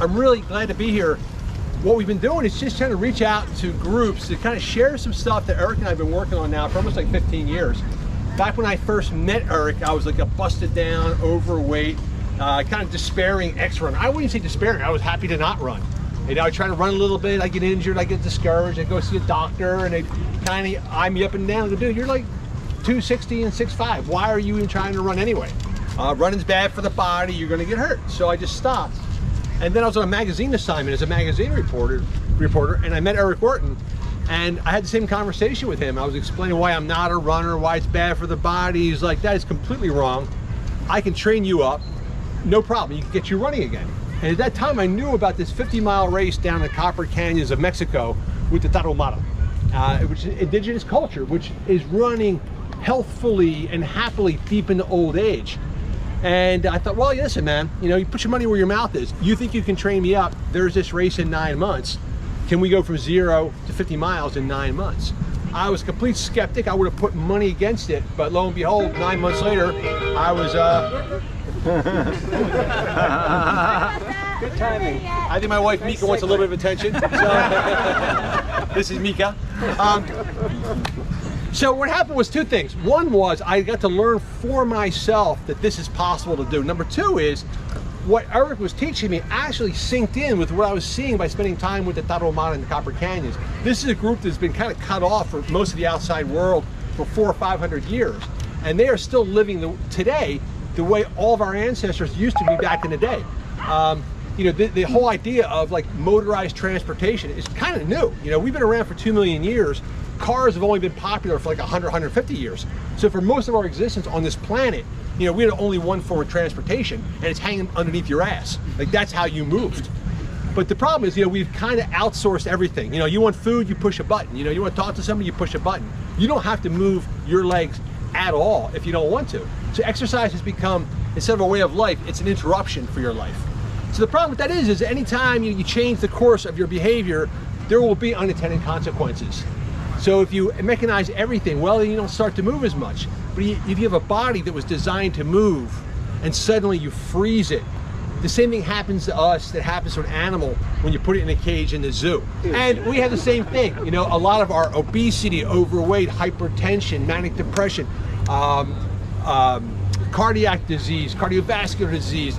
I'm really glad to be here. What we've been doing is just trying to reach out to groups to kind of share some stuff that Eric and I have been working on now for almost like 15 years. Back when I first met Eric, I was like a busted down, overweight, kind of despairing ex-runner. I wouldn't say despairing, I was happy to not run. You know, I try to run a little bit, I get injured, I get discouraged, I go see a doctor, and they kind of eye me up and down and go, dude, you're like 260 and 6'5". Why are you even trying to run anyway? Running's bad for the body, you're gonna get hurt. So I just stopped. And then I was on a magazine assignment as a magazine reporter, and I met Eric Orton, and I had the same conversation with him. I was explaining why I'm not a runner, why it's bad for the body. He's like, that is completely wrong. I can train you up, no problem, you can get you running again. And at that time, I knew about this 50-mile race down the Copper Canyons of Mexico with the Tarahumara, which is indigenous culture, which is running healthfully and happily deep into old age. And I thought, well, listen, man, you know, you put your money where your mouth is. You think you can train me up? There's this race in 9 months. Can we go from 0 to 50 miles in 9 months? I was a complete skeptic. I would have put money against it, but lo and behold, 9 months later, I was, good timing. I think my wife Mika wants a little bit of attention. So this is Mika. So what happened was two things. One was I got to learn for myself that this is possible to do. Number two is what Eric was teaching me actually synced in with what I was seeing by spending time with the Tarahumara and the Copper Canyons. This is a group that's been kind of cut off from most of the outside world for 400 or 500 years. And they are still living today the way all of our ancestors used to be back in the day. You know, the whole idea of like motorized transportation is kind of new. You know, we've been around for 2 million years. Cars have only been popular for like 100, 150 years. So for most of our existence on this planet, you know, we had only one form of transportation, and it's hanging underneath your ass. Like that's how you moved. But the problem is, you know, we've kind of outsourced everything. You know, you want food, you push a button. You know, you want to talk to somebody, you push a button. You don't have to move your legs at all if you don't want to. So exercise has become, instead of a way of life, it's an interruption for your life. So the problem with that is anytime you change the course of your behavior, there will be unintended consequences. So if you mechanize everything, well, then you don't start to move as much. But if you have a body that was designed to move and suddenly you freeze it, the same thing happens to us that happens to an animal when you put it in a cage in the zoo. And we have the same thing. You know, a lot of our obesity, overweight, hypertension, manic depression, cardiac disease, cardiovascular disease,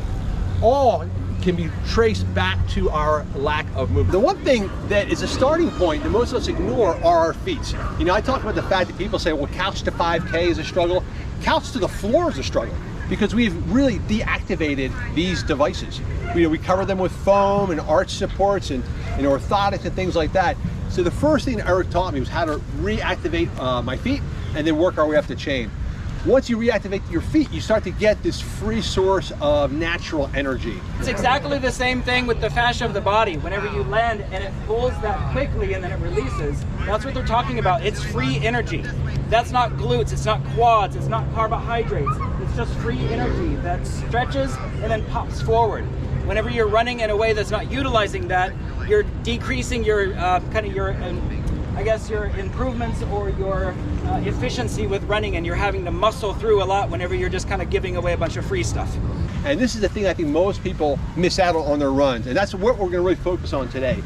all can be traced back to our lack of movement. The one thing that is a starting point that most of us ignore are our feet. You know, I talk about the fact that people say, well, couch to 5K is a struggle. Couch to the floor is a struggle because we've really deactivated these devices. We cover them with foam and arch supports and orthotics and things like that. So the first thing Eric taught me was how to reactivate my feet and then work our way up the chain. Once you reactivate your feet, you start to get this free source of natural energy. It's exactly the same thing with the fascia of the body. Whenever you land and it pulls that quickly and then it releases, that's what they're talking about. It's free energy. That's not glutes, it's not quads, it's not carbohydrates. It's just free energy that stretches and then pops forward. Whenever you're running in a way that's not utilizing that, you're decreasing your your improvements or your efficiency with running, and you're having to muscle through a lot whenever you're just kind of giving away a bunch of free stuff. And this is the thing I think most people miss out on their runs, and that's what we're going to really focus on today.